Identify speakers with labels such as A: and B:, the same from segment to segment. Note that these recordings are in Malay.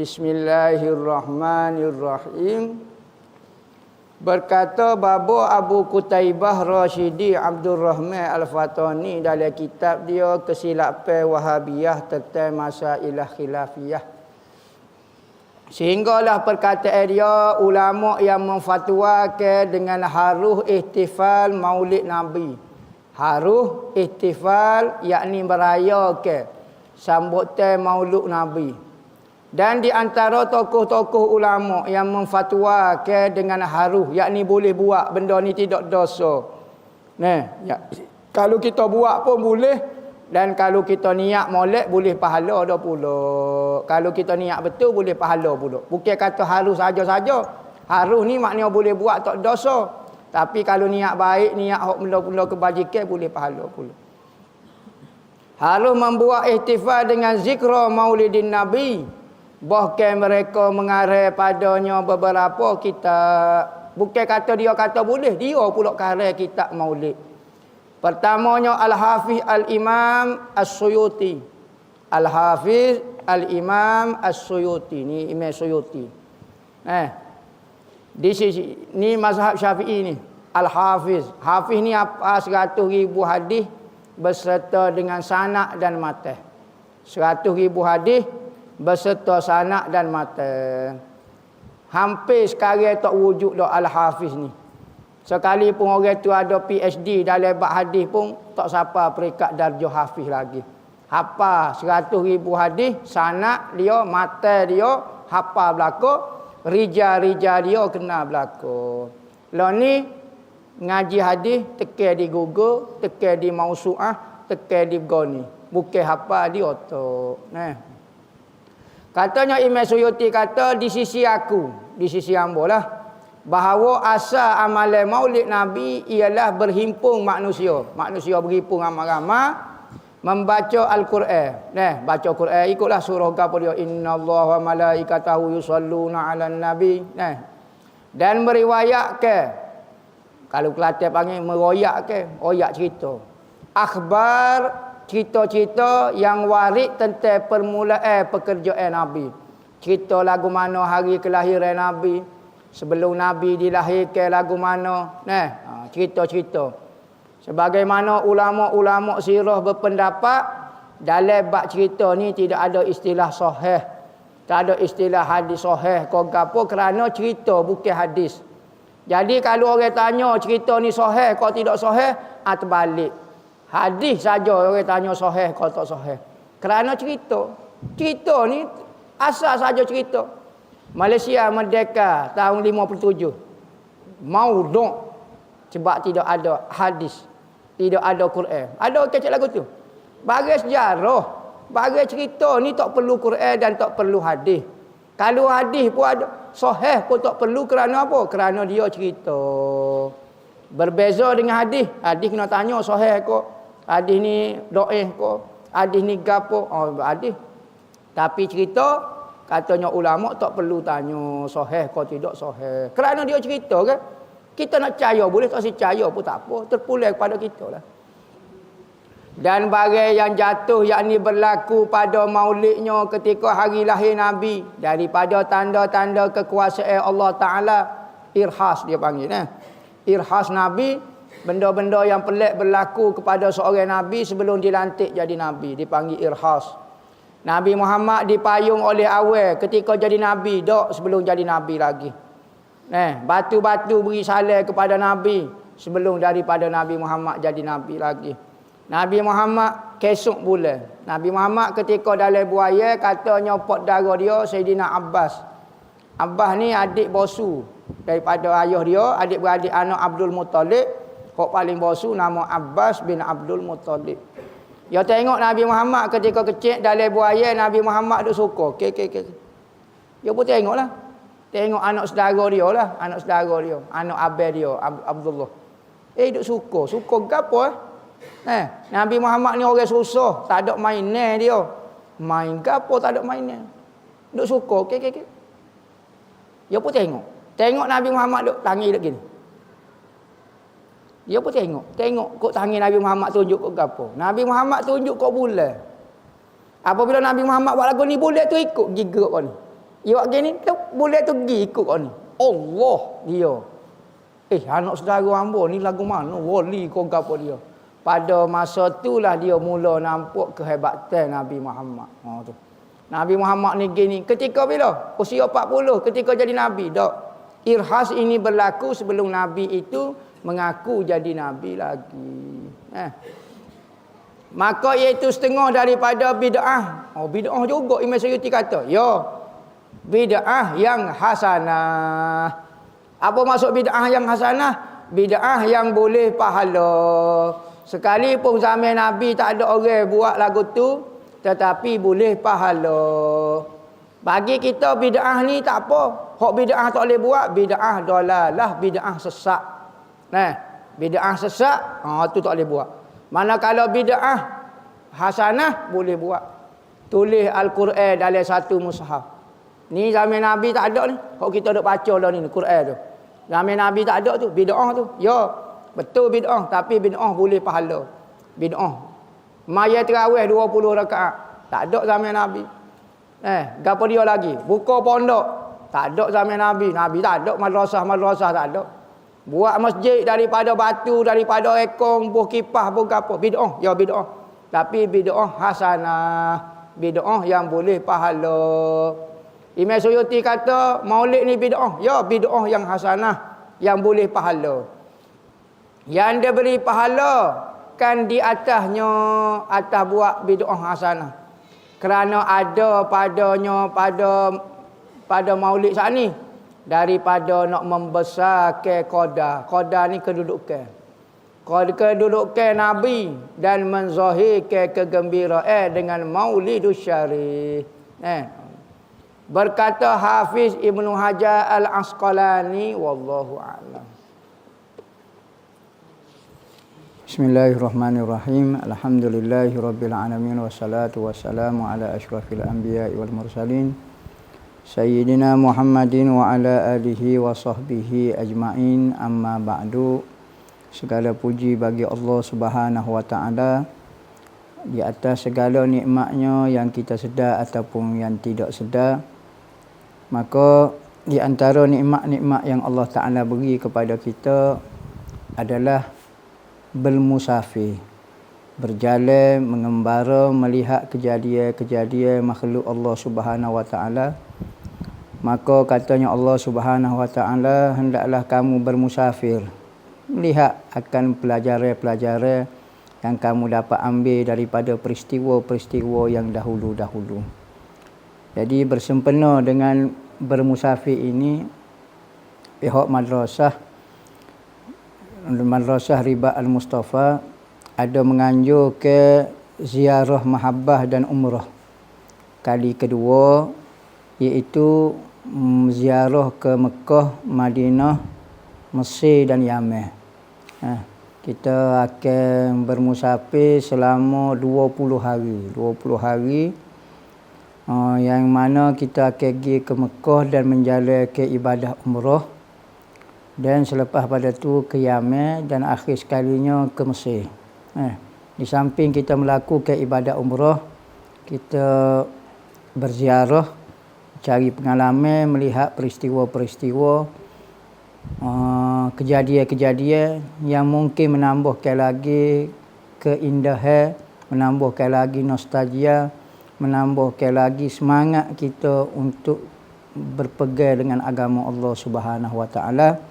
A: Bismillahirrahmanirrahim. Berkata Babu Abu Qutaibah Rashidi Abdul Rahman Al-Fatani dalam kitab dia Kesilapan Wahabiyah tentang Masailah Khilafiyah. Sehinggalah perkataan dia ulama yang memfatwakan dengan haruh ihtifal Maulid Nabi. Haruh ihtifal yakni merayakan sambutan Maulid Nabi. Dan di antara tokoh-tokoh ulama yang memfatwakan dengan haruh yakni boleh buat benda ni tidak dosa. Nah, ya. Kalau kita buat pun boleh. Dan kalau kita niat molek boleh pahala dah pula. Kalau kita niat betul boleh pahala pula. Bukan kata harus saja-saja. Harus ni maknanya boleh buat tak dosa. Tapi kalau niat baik, niat hak benda-benda kebajikan boleh pahala pula. Harus membuat ihtifal dengan zikra Maulidin Nabi. Bahkan mereka mengarah padanya beberapa kitab. Bukan kata dia kata boleh, dia pula karang kitab Maulid. Pertamanya Al-Hafiz Al-Imam As-Suyuti. Al-Hafiz Al-Imam As-Suyuti. Ni Imam Suyuti. Di sisi ni mazhab Syafi'i ni. Al-Hafiz. Hafiz ni apa 100,000 hadis beserta dengan sanad dan matan. 100,000 hadis beserta sanad dan matan. Hampir sekarang tak wujud dah Al-Hafiz ni. Sekalipun orang tu ada PhD dalam bab hadis pun tak siapa peringkat darjah hafiz lagi. Hafal 100,000 hadis, sanad dia, matan dia hafal belaka, rijal-rijal dia kena belaka. Lah ni ngaji hadis tekan di Google, tekan di Mausu'ah, tekan di Goni. Bukan hafal dia tu. Nah. Katanya Imam Suyuti kata di sisi aku, di sisi hamba lah. Bahawa asal amalan Maulid Nabi ialah berhimpun manusia. Manusia berhimpun ramai-ramai membaca Al-Quran. Baca Quran ikutlah surah apa dia, innallaha wa malaikatahu yusalluna 'alan nabi. Dan meriwayatkan, kalau Kelantan panggil meroyakkan, royak cerita. Akhbar cerita-cerita yang warid tentang permulaan pekerjaan Nabi. Cerita lagu mana hari kelahiran Nabi. Sebelum Nabi dilahirkan lagu mana. Cerita-cerita. Sebagaimana ulama-ulama sirah berpendapat dalam bab cerita ni tidak ada istilah sahih. Tak ada istilah hadis sahih kau gapo kerana cerita bukan hadis. Jadi kalau orang tanya cerita ni sahih kau tidak sahih, terbalik. Hadis saja orang tanya sahih kau tak sahih. Kerana cerita. Cerita ni asal saja cerita. Malaysia merdeka tahun 57. Maudhu' sebab tidak ada hadis, tidak ada Quran. Ada kecil lagu tu. Bagi sejarah, bagi cerita ni tak perlu Quran dan tak perlu hadis. Kalau hadis pun ada, sahih pun tak perlu kerana apa? Kerana dia cerita. Berbeza dengan hadis. Hadis kena tanya sahih ke? Hadis ni dhaif ke? Hadis ni gapo? Hadis. Tapi cerita katanya ulama tak perlu tanya sahih kau tidak sahih. Kerana dia cerita kan. Kita nak percaya boleh, tak percaya pun tak apa. Terpulang kepada kita lah. Dan barang yang jatuh yakni berlaku pada maulidnya ketika hari lahir Nabi. Daripada tanda-tanda kekuasaan Allah Ta'ala. Irhas dia panggil. Irhas Nabi. Benda-benda yang pelik berlaku kepada seorang Nabi sebelum dilantik jadi Nabi. Dipanggil irhas. Nabi Muhammad dipayung oleh awal ketika jadi Nabi. Tak sebelum jadi Nabi lagi. Batu-batu beri salam kepada Nabi. Sebelum daripada Nabi Muhammad jadi Nabi lagi. Nabi Muhammad kesuk bulan. Nabi Muhammad ketika dalam buaya katanya pot darah dia Sayyidina Abbas. Abbas ni adik bosu daripada ayah dia. Adik-beradik anak Abdul Muttalib. Kok paling bosu nama Abbas bin Abdul Muttalib. Ya tengok Nabi Muhammad ketika kecil dalam buaya Nabi Muhammad duk suka. Ya pun tengoklah. Tengok anak saudara dia lah, anak saudara dia, anak abang dia Abdullah. Duk suka. Suka gapo Nabi Muhammad ni orang susah, tak ada mainan dia. Main gapo tak ada mainan. Duk suka. Ya pun tengok. Tengok Nabi Muhammad duk tangi duk gini. Dia pun tengok kok tangan Nabi Muhammad tunjuk kok gapo. Nabi Muhammad tunjuk kok bulan. Apabila Nabi Muhammad buat lagu ni bulan tu ikut giga kau ni. Ya buat gini, boleh tu pergi ikut kau ni. Allah dia. Anak saudara hamba ni lagu mana? Wali kau gapo dia. Pada masa itulah dia mula nampak kehebatan Nabi Muhammad. Tu. Nabi Muhammad ni gini. Ketika bila? Usia 40. Ketika jadi Nabi. Tak. Irhas ini berlaku sebelum Nabi itu mengaku jadi Nabi lagi. Maka iaitu setengah daripada bid'ah. Bid'ah juga Imam Suyuti kata. Ya. Bid'ah yang hasanah. Apa maksud bid'ah yang hasanah? Bid'ah yang boleh pahala. Sekalipun zaman Nabi tak ada orang buat lagu tu, tetapi boleh pahala. Bagi kita bid'ah ni tak apa. Hak bid'ah tak boleh buat, bid'ah dalalah, bid'ah sesat. Bid'ah sesat, tu tak boleh buat. Manakala bid'ah hasanah boleh buat. Tulis Al-Quran dalam satu mushaf. Ni zaman Nabi tak ada ni. Hak kita duk baca lah ni Quran tu. Zaman Nabi tak ada tu, bid'ah tu. Ya, betul bid'ah, tapi bid'ah boleh pahala. Bid'ah. Maya tarawih 20 rakaat. Tak ada zaman Nabi. Gapo dia lagi? Buka pondok. Tak ada zaman Nabi. Nabi tak ada madrasah tak ada. Buat masjid daripada batu, daripada ekong, buah kipas, buah gapo. Bid'ah, ya bid'ah. Tapi bid'ah hasanah. Bid'ah yang boleh pahala. Imam Suyuti kata maulid ni bid'ah. Ya, bid'ah yang hasanah, yang boleh pahala. Yang dia beri pahala kan di atasnya, atas buat bid'ah hasanah. Kerana ada padanya pada maulid saat ni, daripada nak membesarkan qadar. Qadar ni kedudukan. Kedudukan Nabi dan menzahirkan kegembiraan dengan maulidus syarif. Berkata Hafiz Ibnu Hajar Al-Asqalani, wallahu a'lam. Bismillahirrahmanirrahim. Alhamdulillahirabbil alamin wassalatu wassalamu ala asyrafil anbiya'i wal mursalin sayyidina Muhammadin wa ala alihi wa sahbihi ajma'in, amma ba'du. Segala puji bagi Allah Subhanahu wa taala di atas segala nikmatnya yang kita sedar ataupun yang tidak sedar. Maka di antara nikmat-nikmat yang Allah Ta'ala beri kepada kita adalah bermusafir, berjalan, mengembara, melihat kejadian-kejadian makhluk Allah Subhanahu Wa Ta'ala. Maka katanya Allah Subhanahu Wa Ta'ala, hendaklah kamu bermusafir, melihat akan pelajaran-pelajaran yang kamu dapat ambil daripada peristiwa-peristiwa yang dahulu-dahulu. Jadi bersempena dengan bermusafir ini, pihak Madrasah Ribat Al-Mustafa ada menganjur ke ziarah mahabbah dan umrah kali kedua, iaitu ziarah ke Mekah, Madinah, Mesir dan Yaman. Kita akan bermusafir selama 20 hari. 20 hari yang mana kita akan pergi ke Mekah dan menjalankan ibadah umrah, dan selepas pada tu ke Yaman, dan akhir sekalinya ke Mesir. Di samping kita melakukan ibadah umrah, kita berziarah, cari pengalaman, melihat peristiwa-peristiwa, kejadian-kejadian yang mungkin menambahkan lagi keindahan, menambahkan lagi nostalgia, menambahkan lagi semangat kita untuk berpegang dengan agama Allah Subhanahu Wa Taala.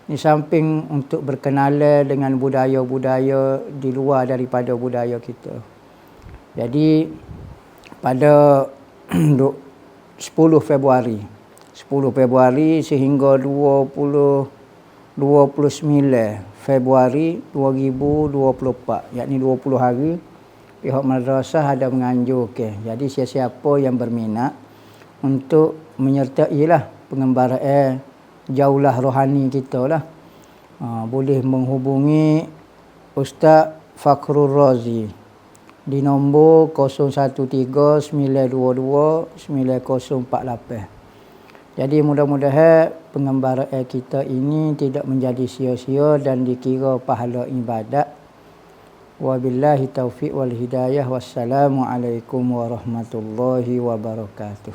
A: Di samping untuk berkenalan dengan budaya-budaya di luar daripada budaya kita. Jadi pada 10 Februari sehingga 29 Februari 2024, yakni 20 hari, pihak madrasah ada menganjurkan. Jadi siapa-siapa yang berminat untuk menyertailah pengembaraan jaulah rohani kita lah, boleh menghubungi Ustaz Fakhrul Razi di nombor 0139229048. Jadi mudah-mudahan pengembaraan kita ini tidak menjadi sia-sia dan dikira pahala ibadat. Wabillahi taufiq wal hidayah. Wassalamualaikum warahmatullahi wabarakatuh.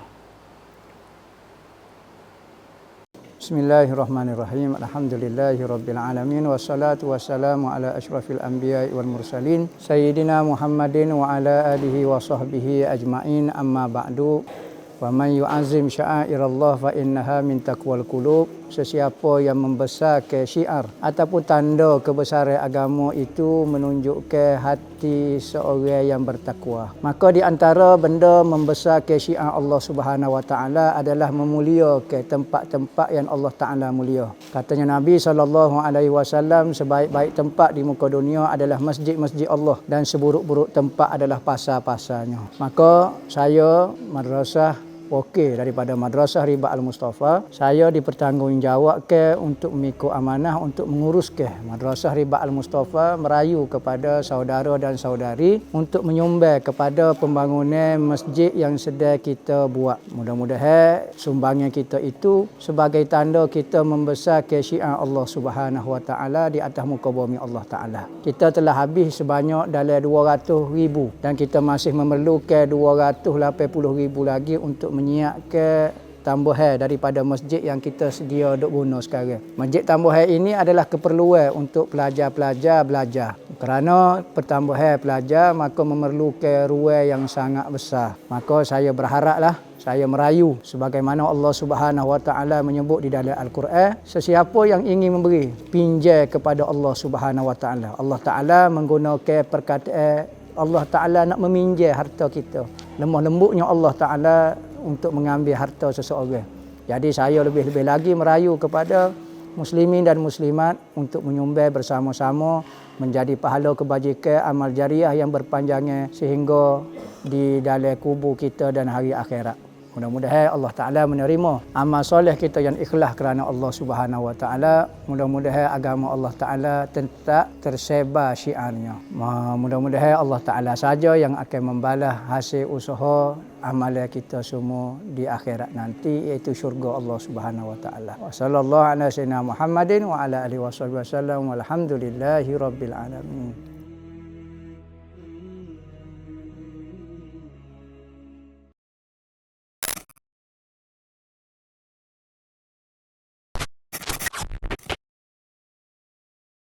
A: Bismillahirrahmanirrahim. Alhamdulillahirabbil alamin wassalatu wassalamu ala asyrafil anbiya'i wal mursalin sayyidina Muhammadin wa ala alihi wa sahbihi ajmain. Amma ba'du. Wa man yu'azzim sya'airallah fa innaha min taqwal qulub. Sesiapa yang membesarkan syiar ataupun tanda kebesaran agama itu menunjukkan hati seorang yang bertakwa. Maka di antara benda membesarkan syiar Allah Subhanahu wa taala adalah memuliakan tempat-tempat yang Allah Taala mulia. Katanya Nabi SAW, sebaik-baik tempat di muka dunia adalah masjid-masjid Allah dan seburuk-buruk tempat adalah pasar-pasarnya. Maka saya madrasah okey daripada Madrasah Ribat Al-Mustafa, saya dipertanggungjawabkan untuk mengikut amanah untuk menguruskan Madrasah Ribat Al-Mustafa, merayu kepada saudara dan saudari untuk menyumbang kepada pembangunan masjid yang sedang kita buat. Mudah-mudahan sumbangan kita itu sebagai tanda kita membesarkan syiar Allah Subhanahu wa taala di atas muka bumi Allah Taala. Kita telah habis sebanyak dalam 200,000 dan kita masih memerlukan 280,000 lagi untuk menyiapkan tambahan daripada masjid yang kita sedia duk guna sekarang. Masjid tambahan ini adalah keperluan untuk pelajar-pelajar belajar. Kerana pertambahan pelajar maka memerlukan ruang yang sangat besar. Maka saya berharaplah, saya merayu sebagaimana Allah Subhanahu wa taala menyebut di dalam Al-Quran, sesiapa yang ingin memberi pinjam kepada Allah Subhanahu wa taala. Allah Taala menggunakan perkataan Allah Taala nak meminjam harta kita. Lemah lembutnya Allah Taala untuk mengambil harta seseorang. Jadi saya lebih-lebih lagi merayu kepada muslimin dan muslimat untuk menyumbang bersama-sama menjadi pahala kebajikan amal jariah yang berpanjangnya sehingga di dalam kubur kita dan hari akhirat. Mudah-mudahan Allah Ta'ala menerima amal soleh kita yang ikhlas kerana Allah Subhanahu wa taala. Mudah-mudahan agama Allah Ta'ala tetap tersebar syiarnya. Mudah-mudahan Allah Ta'ala saja yang akan membalas hasil usaha amalan kita semua di akhirat nanti, iaitu syurga Allah Subhanahu wa taala. Wa sallallahu ala sayyidina Muhammadin wa ala alihi wasallam walhamdulillahi rabbil alamin.